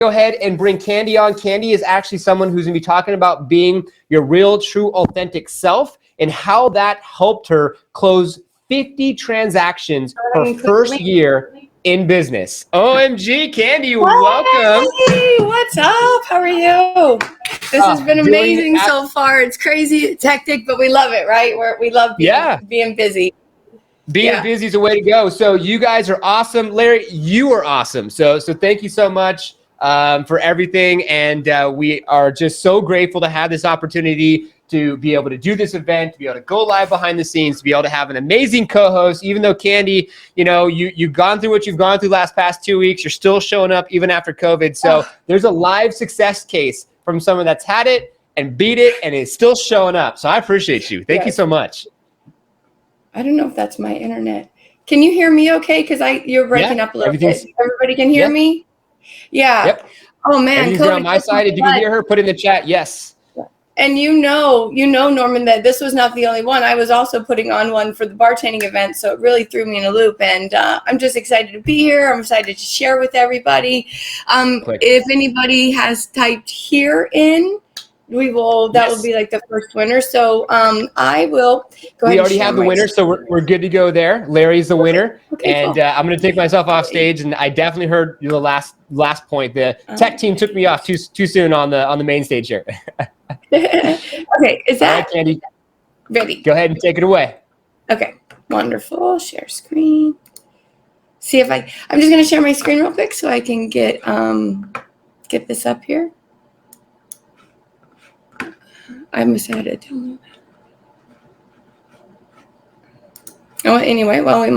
go ahead and bring Candy on. Candy is actually someone who's going to be talking about being your real, true, authentic self and how that helped her close 50 transactions her first year in business. OMG, Candy, welcome. Hey, what's up? How are you? This has been amazing so far. It's crazy, it's hectic, but we love it, right? We love being busy. Being busy is the way to go. So you guys are awesome. Larry, you are awesome. So thank you so much for everything. And we are just so grateful to have this opportunity to be able to do this event, to be able to go live behind the scenes, to be able to have an amazing co-host. Even though Candy, you know, you've gone through what you've gone through past 2 weeks, you're still showing up even after COVID. So there's a live success case from someone that's had it and beat it and is still showing up. So I appreciate you. Thank you so much. I don't know if that's my internet. Can you hear me okay? Because you're breaking up a little bit. Everybody can hear me? Yeah. Yep. Oh, man. Everything's good on my side. If you can hear her, put in the chat, yes. And you know, Norman, that this was not the only one. I was also putting on one for the bartending event, so it really threw me in a loop. And I'm just excited to be here. I'm excited to share with everybody. If anybody has typed here in, that will be like the first winner. So I will go ahead. We already have the winner, so we're good to go there. Larry's the winner. And cool. I'm going to take myself off stage, and I definitely heard the last point. The tech team took me off too soon on the main stage here. Okay, is that all right, Candy? Ready? Go ahead and take it away. Okay, wonderful. Share screen. See if I'm just going to share my screen real quick so I can get this up here. I must have had to download that. Oh, anyway, well, we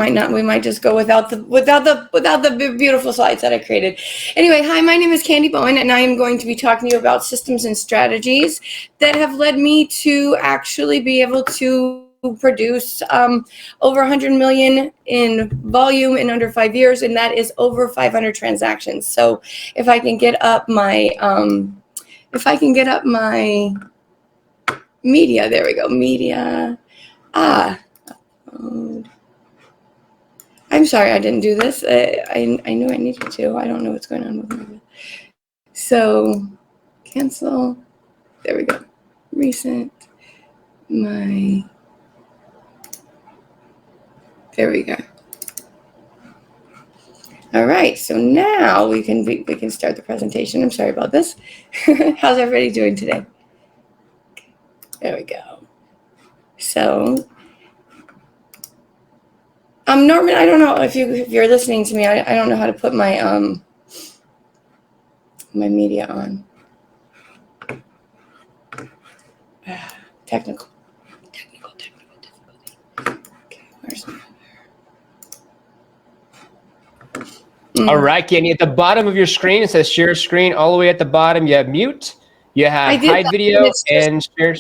might just go without the beautiful slides that I created. Anyway, hi, my name is Candy Bowen, and I am going to be talking to you about systems and strategies that have led me to actually be able to produce over 100 million in volume in under 5 years, and that is over 500 transactions. So if I can get up my media, there we go, media. I'm sorry I didn't do this. I knew I needed to. I don't know what's going on with me. So cancel. There we go. Recent. There we go. All right. So now we can start the presentation. I'm sorry about this. How's everybody doing today? There we go. So, Norman, I don't know if you're listening to me. I don't know how to put my my media on. Technical difficulty. Okay, where's my? All right, Candy. At the bottom of your screen, it says share screen. All the way at the bottom, you have mute. You have hide video and share.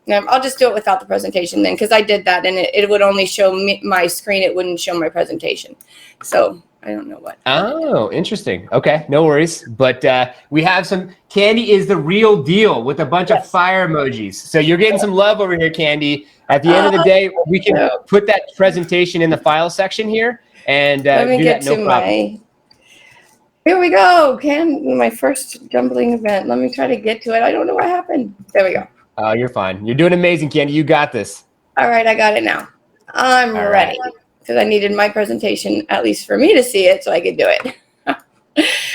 No, I'll just do it without the presentation then, because I did that and it would only show my screen. It wouldn't show my presentation. So I don't know what. Oh, interesting. Okay, no worries. But we have some. Candy is the real deal with a bunch of fire emojis. So you're getting some love over here, Candy. At the end of the day, we can put that presentation in the file section here and do that no problem. Here we go. My first jumbling event. Let me try to get to it. I don't know what happened. There we go. Oh, you're fine. You're doing amazing, Candy. You got this. All right, I got it now. I'm ready because I needed my presentation, at least for me to see it, so I could do it.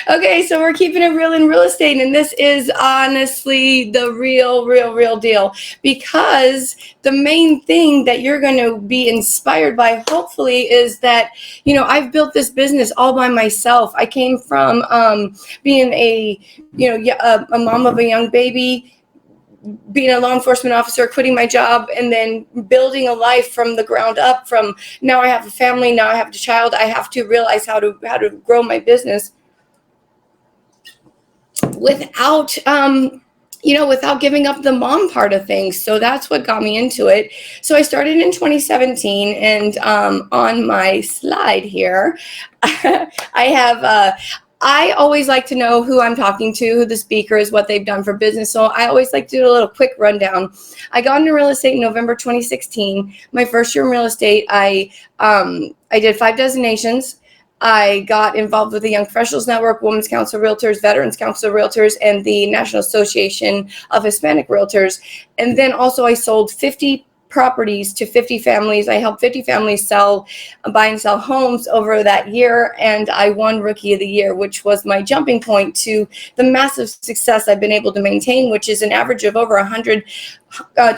Okay, so we're keeping it real in real estate, and this is honestly the real deal, because the main thing that you're going to be inspired by, hopefully, is that, I've built this business all by myself. I came from being a mom of a young baby, being a law enforcement officer, quitting my job, and then building a life from the ground up. From now I have a family, now I have a child. I have to realize how to grow my business without without giving up the mom part of things. So that's what got me into it. So I started in 2017, and on my slide here, I always like to know who I'm talking to, who the speaker is, what they've done for business. So I always like to do a little quick rundown. I got into real estate in November 2016. My first year in real estate, I did 5 designations. I got involved with the Young Professionals Network, Women's Council of Realtors, Veterans Council of Realtors, and the National Association of Hispanic Realtors. And then also I sold 50 properties to 50 families. I helped 50 families buy and sell homes over that year, and I won Rookie of the Year, which was my jumping point to the massive success I've been able to maintain, which is an average of over 100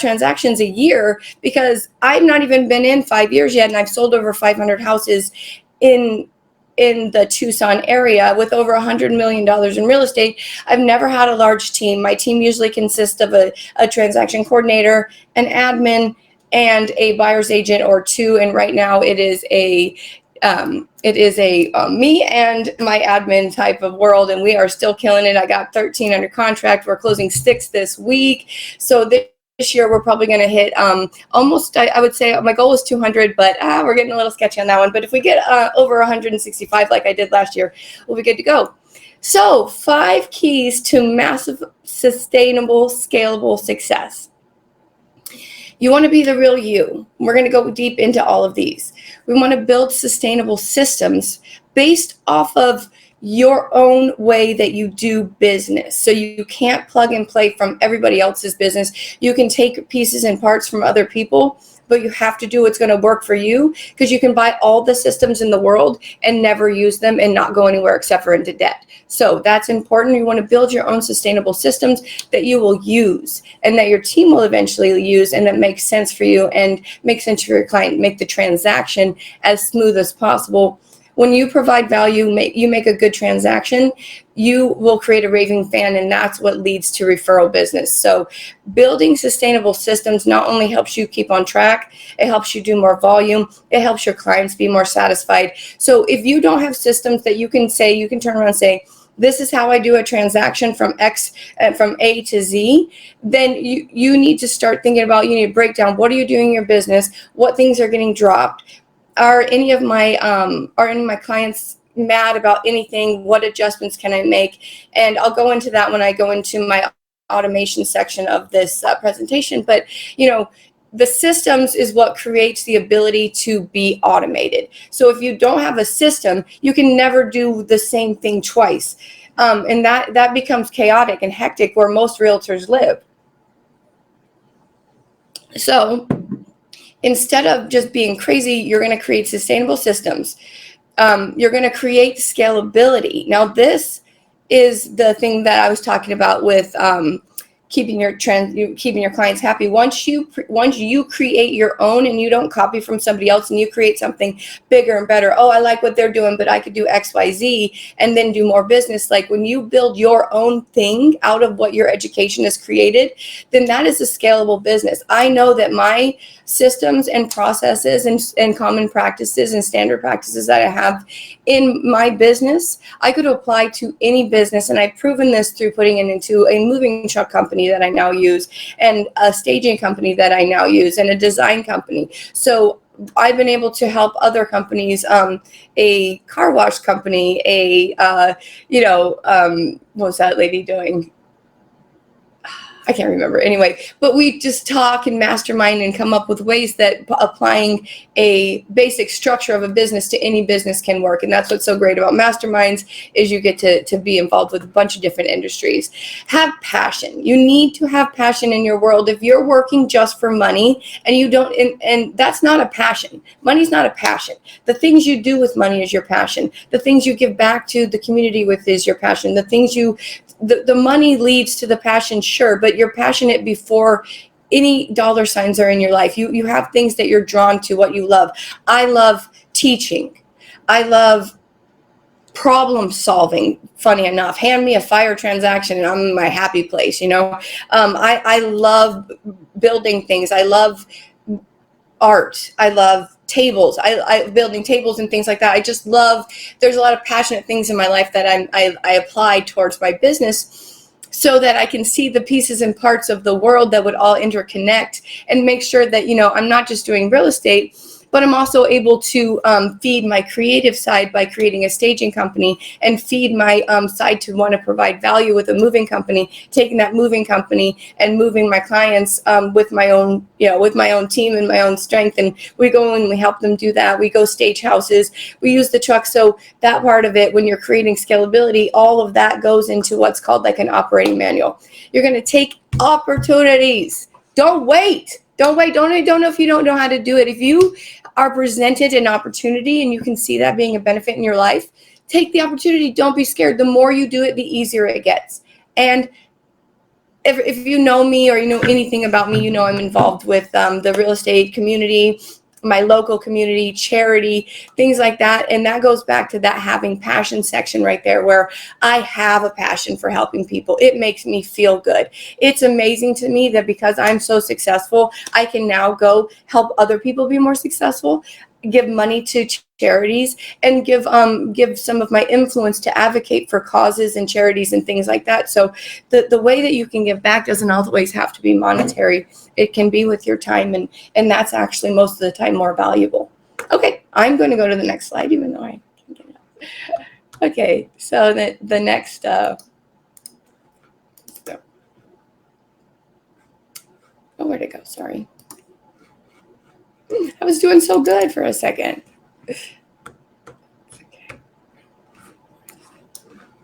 transactions a year, because I've not even been in 5 years yet, and I've sold over 500 houses in the Tucson area with over $100 million in real estate. I've never had a large team. My team usually consists of a transaction coordinator, an admin, and a buyer's agent or two. And right now it is a me and my admin type of world, and we are still killing it. I got 13 under contract. We're closing 6 this week. So this year we're probably going to hit almost, I would say my goal is 200, but we're getting a little sketchy on that one. But if we get over 165 like I did last year, we'll be good to go. So 5 keys to massive, sustainable, scalable success. You want to be the real you. We're going to go deep into all of these. We want to build sustainable systems based off of your own way that you do business. So you can't plug and play from everybody else's business. You can take pieces and parts from other people, but you have to do what's going to work for you, because you can buy all the systems in the world and never use them and not go anywhere except for into debt. So that's important. You want to build your own sustainable systems that you will use and that your team will eventually use, and that makes sense for you and makes sense for your client. Make the transaction as smooth as possible. When you provide value, you make a good transaction, you will create a raving fan, and that's what leads to referral business. So building sustainable systems not only helps you keep on track, it helps you do more volume, it helps your clients be more satisfied. So if you don't have systems that you can turn around and say, this is how I do a transaction from from A to Z, then you need to start thinking about, you need to break down, what are you doing in your business? What things are getting dropped? Are any of my clients mad about anything? What adjustments can I make? And I'll go into that when I go into my automation section of this presentation. But the systems is what creates the ability to be automated. So if you don't have a system, you can never do the same thing twice. And that becomes chaotic and hectic where most realtors live. So instead of just being crazy, you're going to create sustainable systems. You're going to create scalability. Now, this is the thing that I was talking about with keeping your clients happy. Once you create your own and you don't copy from somebody else and you create something bigger and better. Oh, I like what they're doing, but I could do X, Y, Z and then do more business. Like when you build your own thing out of what your education has created, then that is a scalable business. I know that my systems and processes and common practices and standard practices that I have in my business, I could apply to any business. And I've proven this through putting it into a moving truck company that I now use, and a staging company that I now use, and a design company. So I've been able to help other companies, a car wash company, what was that lady doing? I can't remember. Anyway, but we just talk and mastermind and come up with ways that applying a basic structure of a business to any business can work. And that's what's so great about masterminds, is you get to be involved with a bunch of different industries. Have passion. You need to have passion in your world. If you're working just for money and you don't, and that's not a passion. Money's not a passion. The things you do with money is your passion. The things you give back to the community with is your passion. The things the money leads to the passion, sure, but you're passionate before any dollar signs are in your life. You have things that you're drawn to, what you love. I love teaching. I love problem solving. Funny enough, hand me a fire transaction and I'm in my happy place. I love building things. I love art. I love tables. I building tables and things like that. I just love, there's a lot of passionate things in my life that I apply towards my business, so that I can see the pieces and parts of the world that would all interconnect and make sure that, I'm not just doing real estate, but I'm also able to feed my creative side by creating a staging company, and feed my side to want to provide value with a moving company, taking that moving company and moving my clients with my own, with my own team and my own strength. And we go and we help them do that. We go stage houses, we use the truck. So that part of it, when you're creating scalability, all of that goes into what's called like an operating manual. You're going to take opportunities. Don't wait. Don't wait. Don't know if you don't know how to do it. If you are presented an opportunity and you can see that being a benefit in your life, take the opportunity. Don't be scared. The more you do it, the easier it gets. And if you know me or you know anything about me, you know I'm involved with the real estate community, my local community, charity, things like that. And that goes back to that having passion section right there, where I have a passion for helping people. It makes me feel good. It's amazing to me that because I'm so successful, I can now go help other people be more successful, give money to charities, and give some of my influence to advocate for causes and charities and things like that. So the way that you can give back doesn't always have to be monetary. It can be with your time, and that's actually most of the time more valuable. Okay, I'm going to go to the next slide, even though I can get it up. Okay, so the next oh, where'd it go? Sorry. I was doing so good for a second. Okay.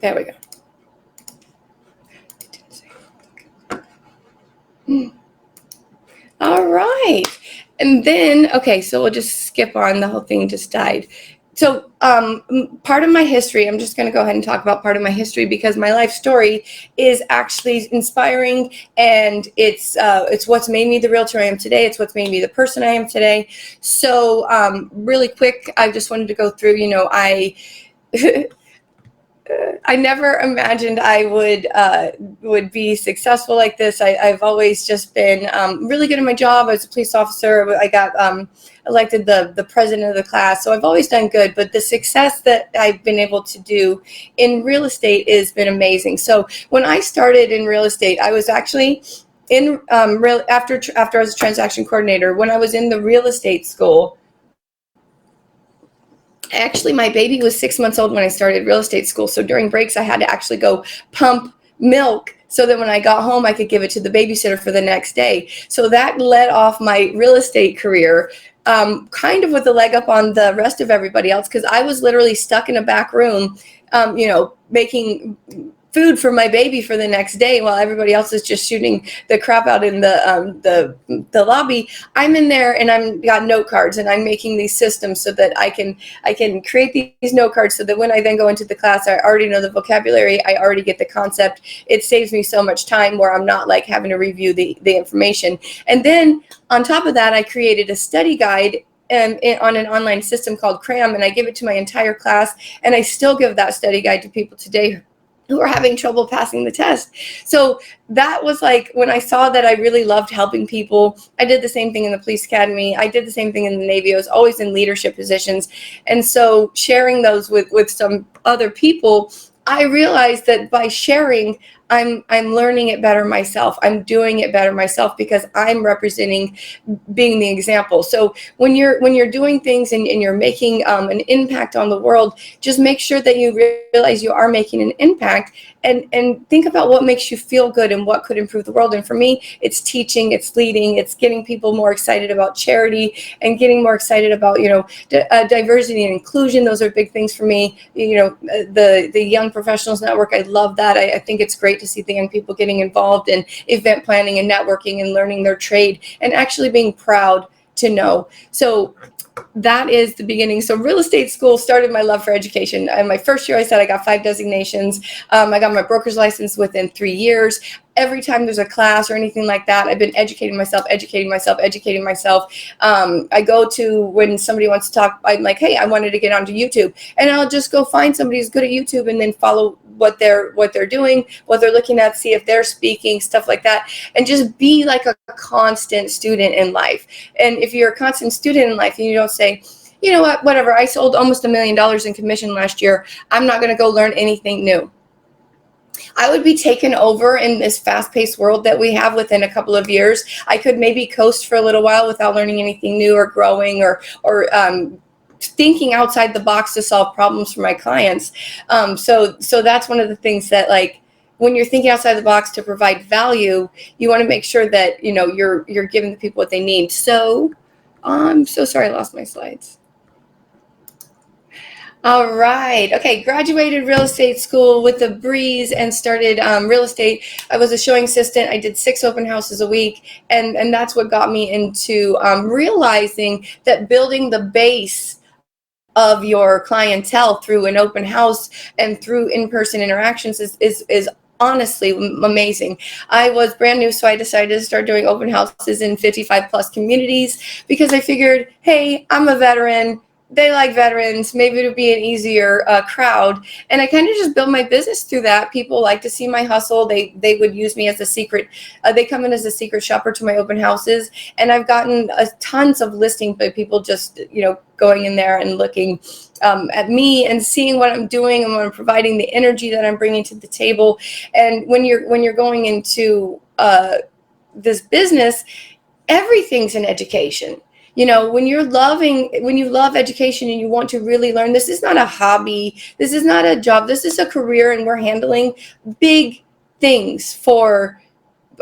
There we go. All right. And then, okay, so we'll just skip on. The whole thing just died. So part of my history, I'm just going to go ahead and talk about part of my history, because my life story is actually inspiring, and it's what's made me the realtor I am today. It's what's made me the person I am today. So really quick, I just wanted to go through, I never imagined I would be successful like this. I've always just been really good at my job. I was a police officer. I got elected the president of the class. So I've always done good. But the success that I've been able to do in real estate has been amazing. So when I started in real estate, I was actually in after I was a transaction coordinator. When I was in the real estate school, actually, my baby was 6 months old when I started real estate school. So during breaks, I had to actually go pump milk so that when I got home, I could give it to the babysitter for the next day. So that led off my real estate career, kind of with a leg up on the rest of everybody else, because I was literally stuck in a back room, making food for my baby for the next day while everybody else is just shooting the crap out in the lobby. I'm in there and I'm got note cards, and I'm making these systems so that I can create these note cards so that when I then go into the class, I already know the vocabulary, I already get the concept. It saves me so much time where I'm not like having to review the information. And then on top of that, I created a study guide on an online system called Cram, and I give it to my entire class, and I still give that study guide to people today who are having trouble passing the test. So that was like when I saw that I really loved helping people. I did the same thing in the police academy. I did the same thing in the Navy. I was always in leadership positions. And so sharing those with some other people, I realized that by sharing, I'm learning it better myself. I'm doing it better myself because I'm representing being the example. So when you're doing things and you're making an impact on the world, just make sure that you realize you are making an impact, and think about what makes you feel good and what could improve the world. And for me, it's teaching, it's leading, it's getting people more excited about charity and getting more excited about, diversity and inclusion. Those are big things for me. The Young Professionals Network, I love that. I think it's great to see the young people getting involved in event planning and networking and learning their trade and actually being proud to know. So that is the beginning. So real estate school started my love for education. In my first year, I said I got 5 designations. I got my broker's license within 3 years. Every time there's a class or anything like that, I've been educating myself. I go to, when somebody wants to talk, I'm like, hey, I wanted to get onto YouTube. And I'll just go find somebody who's good at YouTube and then follow what they're doing, what they're looking at, see if they're speaking, stuff like that. And just be like a constant student in life. And if you're a constant student in life and you don't say, you know what, whatever, I sold almost $1 million in commission last year, I'm not going to go learn anything new. I would be taken over in this fast-paced world that we have within a couple of years. I could maybe coast for a little while without learning anything new or growing or thinking outside the box to solve problems for my clients. So that's one of the things that, like, when you're thinking outside the box to provide value, you want to make sure that, you know, you're giving the people what they need. So I'm so sorry I lost my slides. All right. Okay. Graduated real estate school with a breeze and started real estate. I was a showing assistant. I did 6 open houses a week. And that's what got me into realizing that building the base of your clientele through an open house and through in-person interactions is honestly amazing. I was brand new, so I decided to start doing open houses in 55 plus communities because I figured, hey, I'm a veteran. They like veterans. Maybe it'll be an easier crowd. And I kind of just built my business through that. People like to see my hustle. They would use me as a secret. They come in as a secret shopper to my open houses. And I've gotten tons of listings by people just, you know, going in there and looking at me and seeing what I'm doing and what I'm providing, the energy that I'm bringing to the table. And when you're going into this business, everything's an education. You know, when you love education and you want to really learn, this is not a hobby. This is not a job. This is a career, and we're handling big things for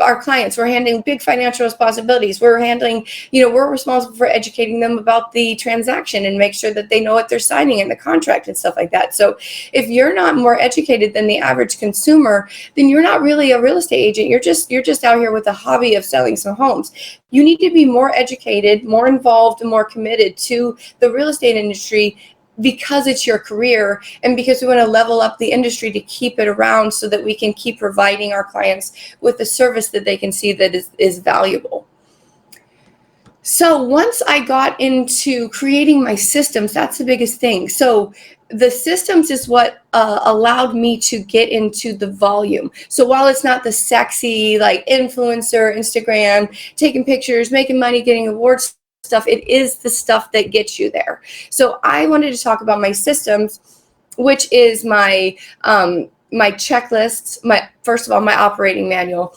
our clients. We're handling big financial responsibilities. We're handling, you know, we're responsible for educating them about the transaction and make sure that they know what they're signing in the contract and stuff like that. So if you're not more educated than the average consumer, then you're not really a real estate agent. You're just out here with a hobby of selling some homes. You need to be more educated, more involved, and more committed to the real estate industry because it's your career and because we want to level up the industry to keep it around so that we can keep providing our clients with a service that they can see that is valuable. So once I got into creating my systems, that's the biggest thing. So the systems is what allowed me to get into the volume. So while it's not the sexy, like influencer, Instagram, taking pictures, making money, getting awards stuff, it is the stuff that gets you there. So I wanted to talk about my systems, which is my my checklists, first of all, my operating manual.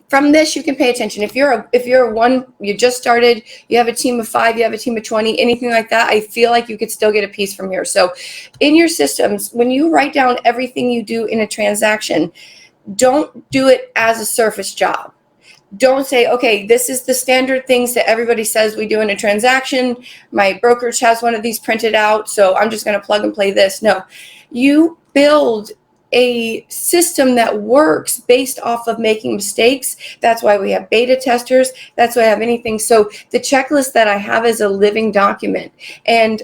From this, you can pay attention. If you're one, you just started, you have a team of 5, you have a team of 20, anything like that, I feel like you could still get a piece from here. So in your systems, when you write down everything you do in a transaction, don't do it as a surface job. Don't say, okay, this is the standard things that everybody says we do in a transaction. My brokerage has one of these printed out, so I'm just going to plug and play this. No, you build a system that works based off of making mistakes. That's why we have beta testers. That's why I have anything. So the checklist that I have is a living document. And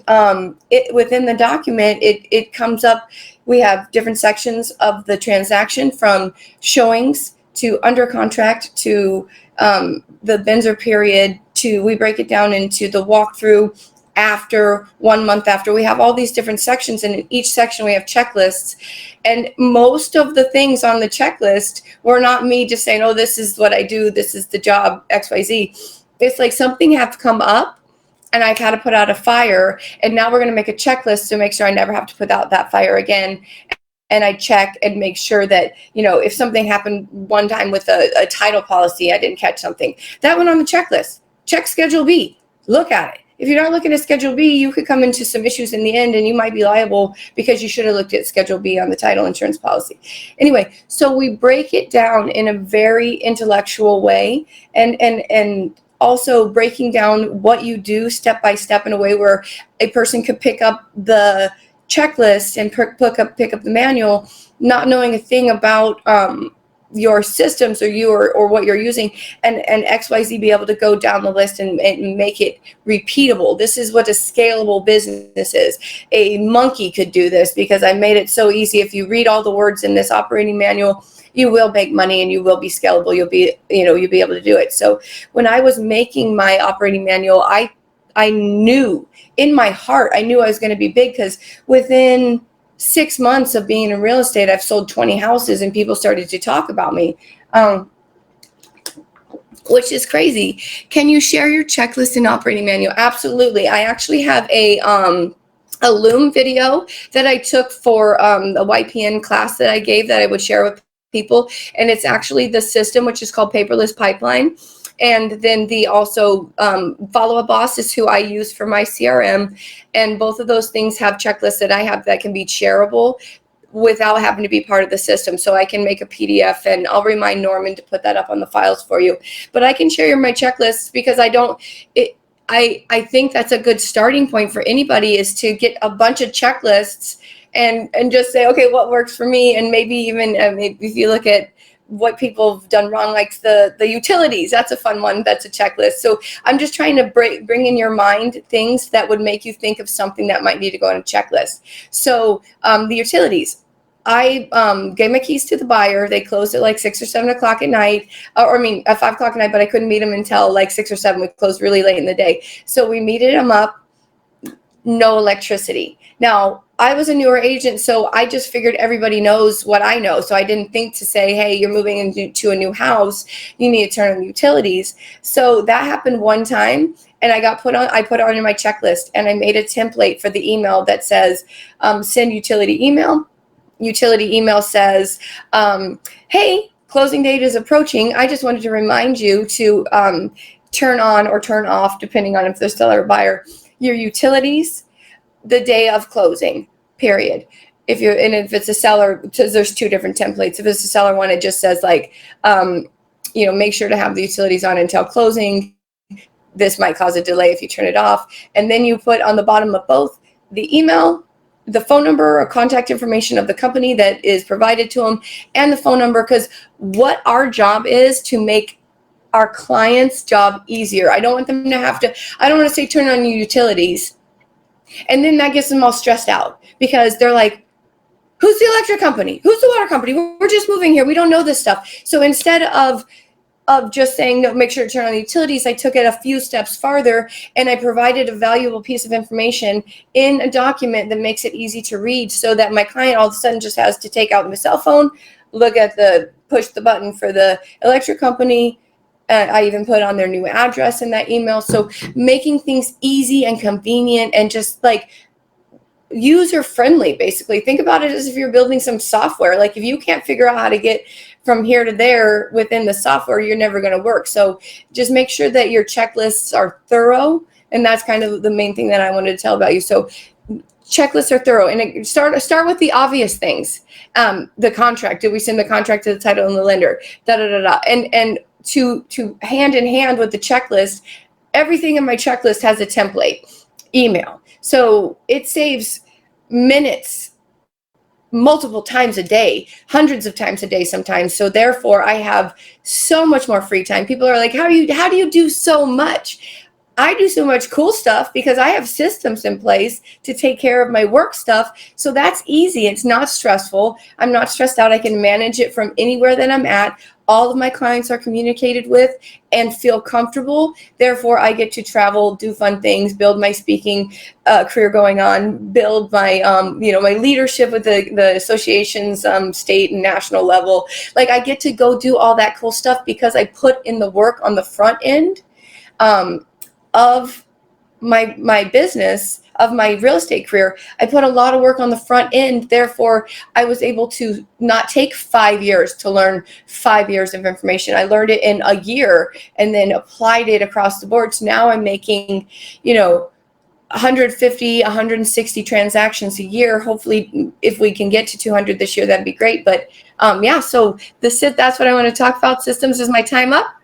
within the document, it comes up, we have different sections of the transaction from showings to under contract to the Benzer period to, we break it down into the walkthrough after 1 month after. We have all these different sections, and in each section we have checklists. And most of the things on the checklist were not me just saying, oh, this is what I do, this is the job, XYZ. It's like something have come up and I've had to put out a fire, and now we're going to make a checklist to make sure I never have to put out that fire again. And I check and make sure that, you know, if something happened one time with a title policy, I didn't catch something, that went on the checklist. Check Schedule B. Look at it. If you're not looking at Schedule B, you could come into some issues in the end, and you might be liable because you should have looked at Schedule B on the title insurance policy. Anyway, so we break it down in a very intellectual way, and also breaking down what you do step by step in a way where a person could pick up the checklist and pick up the manual, not knowing a thing about your systems or what you're using, and XYZ be able to go down the list and make it repeatable. This is what a scalable business is. A monkey could do this because I made it so easy. If you read all the words in this operating manual, you will make money and you will be scalable. You'll be able to do it. So when I was making my operating manual, I knew in my heart, I knew I was going to be big, because within 6 months of being in real estate, I've sold 20 houses and people started to talk about me, which is crazy. Can you share your checklist and operating manual? Absolutely. I actually have a a Loom video that I took for a YPN class that I gave that I would share with people. And it's actually the system, which is called Paperless Pipeline. And then the also Follow Up Boss is who I use for my CRM. And both of those things have checklists that I have that can be shareable without having to be part of the system. So I can make a PDF, and I'll remind Norman to put that up on the files for you. But I can share my checklists because I think that's a good starting point for anybody, is to get a bunch of checklists and just say, okay, what works for me? And maybe even if you look at what people have done wrong, like the utilities, that's a fun one. That's a checklist. So I'm just trying to bring in your mind things that would make you think of something that might need to go on a checklist. So the utilities. I gave my keys to the buyer. They closed at like 6 or 7 o'clock at night, at 5 o'clock at night, but I couldn't meet them until like 6 or 7. We closed really late in the day. So we meted them up, no electricity. Now, I was a newer agent, so I just figured everybody knows what I know. So I didn't think to say, hey, you're moving into a new house, you need to turn on utilities. So that happened one time, and I put on in my checklist, and I made a template for the email that says, send utility email. Utility email says, hey, closing date is approaching. I just wanted to remind you to turn on or turn off, depending on if they're seller or buyer, your utilities the day of closing, period. If it's a seller, there's 2 different templates. If it's a seller one, it just says like, make sure to have the utilities on until closing. This might cause a delay if you turn it off. And then you put on the bottom of both the email, the phone number or contact information of the company that is provided to them, and the phone number, because what our job is to make our client's job easier. I don't want them to I don't want to say turn on your utilities, and then that gets them all stressed out because they're like, who's the electric company? Who's the water company? We're just moving here. We don't know this stuff. So instead of just saying, no, make sure to turn on the utilities, I took it a few steps farther, and I provided a valuable piece of information in a document that makes it easy to read, so that my client all of a sudden just has to take out my cell phone, push the button for the electric company. I even put on their new address in that email. So making things easy and convenient and just like user friendly, basically. Think about it as if you're building some software. Like if you can't figure out how to get from here to there within the software, you're never going to work. So just make sure that your checklists are thorough. And that's kind of the main thing that I wanted to tell about you. So checklists are thorough, and start with the obvious things. The contract. Did we send the contract to the title and the lender? And to hand in hand with the checklist, everything in my checklist has a template email. So it saves minutes multiple times a day, hundreds of times a day sometimes. So therefore I have so much more free time. People are like, how do you do so much? I do so much cool stuff because I have systems in place to take care of my work stuff. So that's easy. It's not stressful. I'm not stressed out. I can manage it from anywhere that I'm at. All of my clients are communicated with and feel comfortable. Therefore, I get to travel, do fun things, build my speaking career going on, build my, my leadership with the associations, state and national level. Like I get to go do all that cool stuff because I put in the work on the front end of my business, of my real estate career. I put a lot of work on the front end. Therefore, I was able to not take 5 years to learn 5 years of information. I learned it in a year and then applied it across the board. So now I'm making, 150, 160 transactions a year. Hopefully, if we can get to 200 this year, that'd be great. But so that's what I want to talk about. Systems. Is my time up?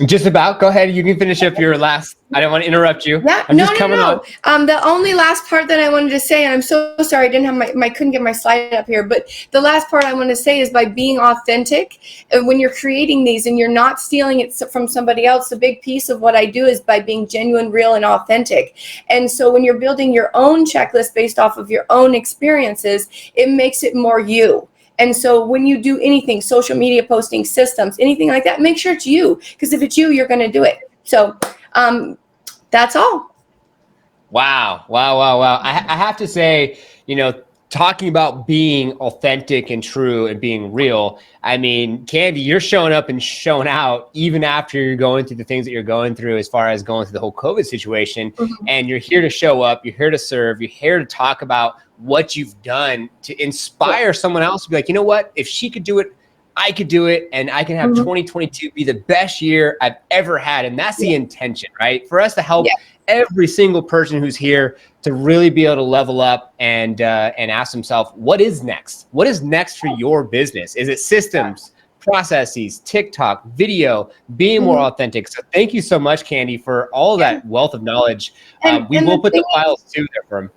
Just about. Go ahead. You can finish up your last. I don't want to interrupt you. Yeah, I'm just coming on. The only last part that I wanted to say, and I'm so sorry I didn't have couldn't get my slide up here, but the last part I want to say is by being authentic. And when you're creating these and you're not stealing it from somebody else, a big piece of what I do is by being genuine, real, and authentic. And so when you're building your own checklist based off of your own experiences, it makes it more you. And so when you do anything, social media posting, systems, anything like that, make sure it's you. Because if it's you, you're going to do it. So that's all. Wow. I have to say, talking about being authentic and true and being real. I mean, Candy, you're showing up and showing out even after you're going through the things that you're going through as far as going through the whole COVID situation. And you're here to show up, you're here to serve, you're here to talk about what you've done to inspire someone else to be like, you know what, if she could do it, I could do it, and I can have 2022 be the best year I've ever had. And that's the intention, right? For us to help every single person who's here to really be able to level up and ask themselves, what is next? What is next for your business? Is it systems, processes, TikTok, video, being more authentic? So thank you so much, Candy, for all that wealth of knowledge. We will put the files to their firm.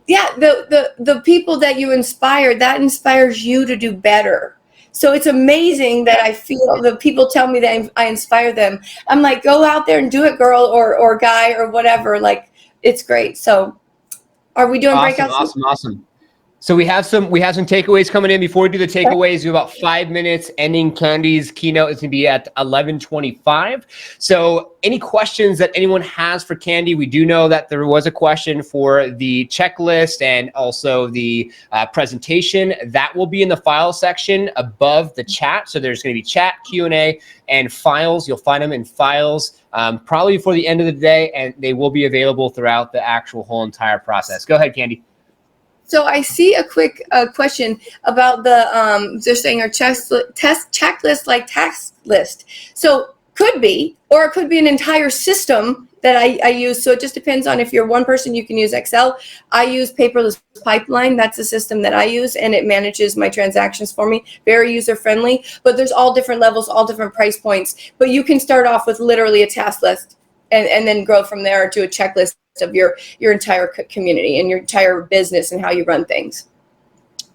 Yeah, the people that you inspire, that inspires you to do better. So it's amazing that I feel the people tell me that I inspire them. I'm like, go out there and do it, girl or guy or whatever. Like, it's great. So are we doing breakouts? Awesome. So we have some takeaways coming in. Before we do the takeaways, we have about 5 minutes. Ending Candy's keynote is going to be at 11:25. So any questions that anyone has for Candy? We do know that there was a question for the checklist and also the presentation. That will be in the file section above the chat. So there's going to be chat, Q&A, and files. You'll find them in files probably before the end of the day, and they will be available throughout the actual whole entire process. Go ahead, Candy. So I see a quick question about the, they're saying our checklist like task list. So could be, or it could be an entire system that I use. So it just depends on if you're one person, you can use Excel. I use Paperless Pipeline. That's the system that I use, and it manages my transactions for me. Very user-friendly, but there's all different levels, all different price points. But you can start off with literally a task list and then grow from there to a checklist of your entire community and your entire business and how you run things.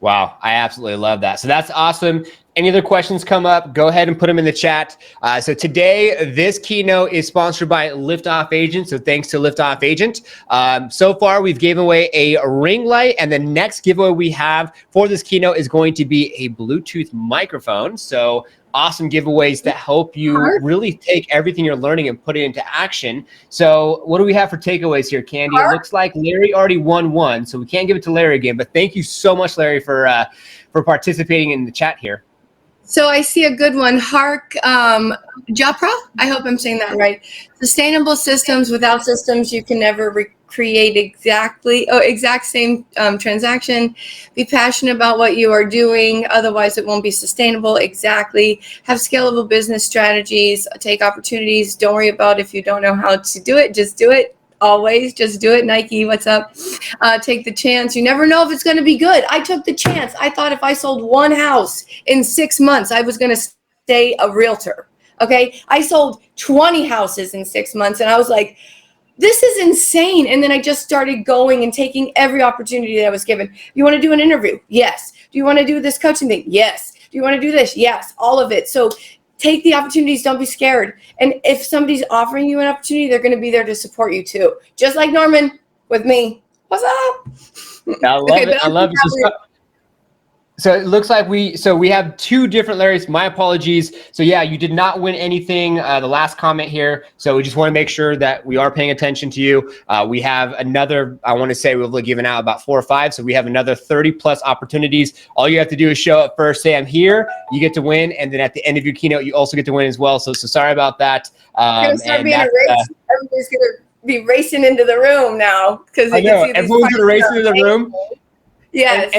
Wow, I absolutely love that. So that's awesome. Any other questions come up, go ahead and put them in the chat. So today, this keynote is sponsored by Liftoffagent. So thanks to Liftoffagent. So far, we've given away a ring light, and the next giveaway we have for this keynote is going to be a Bluetooth microphone. So awesome giveaways that help you really take everything you're learning and put it into action. So what do we have for takeaways here, Candy? It looks like Larry already won one, so we can't give it to Larry again. But thank you so much, Larry, for participating in the chat here. So I see a good one. Hark Japra, I hope I'm saying that right. Sustainable systems. Without systems, you can never recreate exact same transaction. Be passionate about what you are doing. Otherwise, it won't be sustainable. Exactly. Have scalable business strategies. Take opportunities. Don't worry about if you don't know how to do it. Just do it. Always just do it. Nike, what's up? Take the chance. You never know if it's going to be good. I took the chance. I thought if I sold one house in 6 months, I was going to stay a realtor. Okay. I sold 20 houses in 6 months, and I was like, this is insane. And then I just started going and taking every opportunity that I was given. You want to do an interview? Yes. Do you want to do this coaching thing? Yes. Do you want to do this? Yes. All of it. So take the opportunities. Don't be scared. And if somebody's offering you an opportunity, they're going to be there to support you too. Just like Norman with me. What's up? I love it. I love it. So it looks like we have two different Larrys. My apologies. So yeah, you did not win anything. The last comment here. So we just want to make sure that we are paying attention to you. We have another, I want to say we've given out about 4 or 5. So we have another 30 plus opportunities. All you have to do is show up first, say I'm here, you get to win. And then at the end of your keynote, you also get to win as well. So sorry about that. Everybody's going to be racing into the room now. Because everyone's going to race into the room. Yes.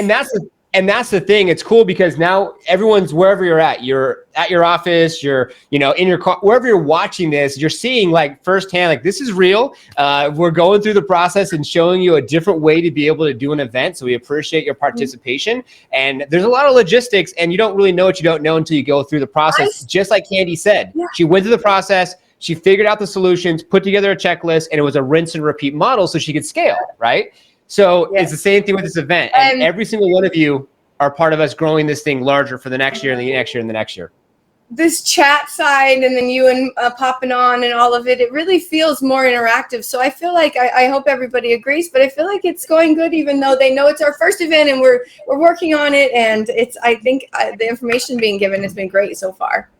And that's the thing. It's cool because now everyone's wherever you're at. You're at your office. You're, in your car. Wherever you're watching this, you're seeing like firsthand, like this is real. We're going through the process and showing you a different way to be able to do an event. So we appreciate your participation. And there's a lot of logistics, and you don't really know what you don't know until you go through the process. Just like Candy said, she went through the process. She figured out the solutions, put together a checklist, and it was a rinse and repeat model so she could scale, right? So it's the same thing with this event. And every single one of you are part of us growing this thing larger for the next year and the next year and the next year. This chat side and then you and popping on and all of it, it really feels more interactive. So I feel like, I hope everybody agrees, but I feel like it's going good, even though they know it's our first event and we're working on it. And I think the information being given has been great so far.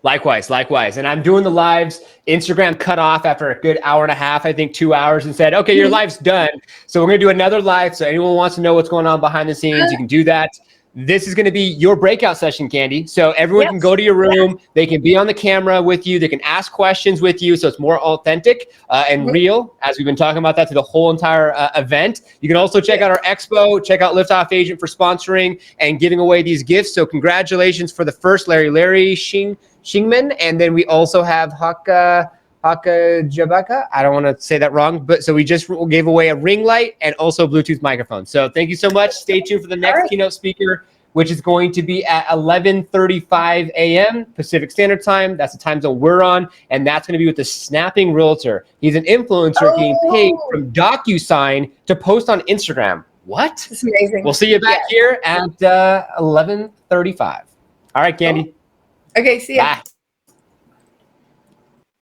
Likewise. And I'm doing the lives. Instagram cut off after a good hour and a half, I think 2 hours, and said, okay, your live's done. So we're going to do another live. So anyone who wants to know what's going on behind the scenes, you can do that. This is going to be your breakout session, Candy. So everyone can go to your room. They can be on the camera with you. They can ask questions with you. So it's more authentic and real, as we've been talking about that through the whole entire event. You can also check out our expo, check out Liftoff Agent for sponsoring and giving away these gifts. So congratulations for the first Larry Shingman. And then we also have Giveback. I don't want to say that wrong, but so we just gave away a ring light and also Bluetooth microphone. So thank you so much. Stay tuned for the next keynote speaker, which is going to be at 11:35 a.m. Pacific Standard Time. That's the time zone we're on, and that's going to be with the snapping realtor. He's an influencer getting paid from DocuSign to post on Instagram. What? That's amazing. We'll see you back here at 11:35. All right, Candy. Okay, see ya. Bye.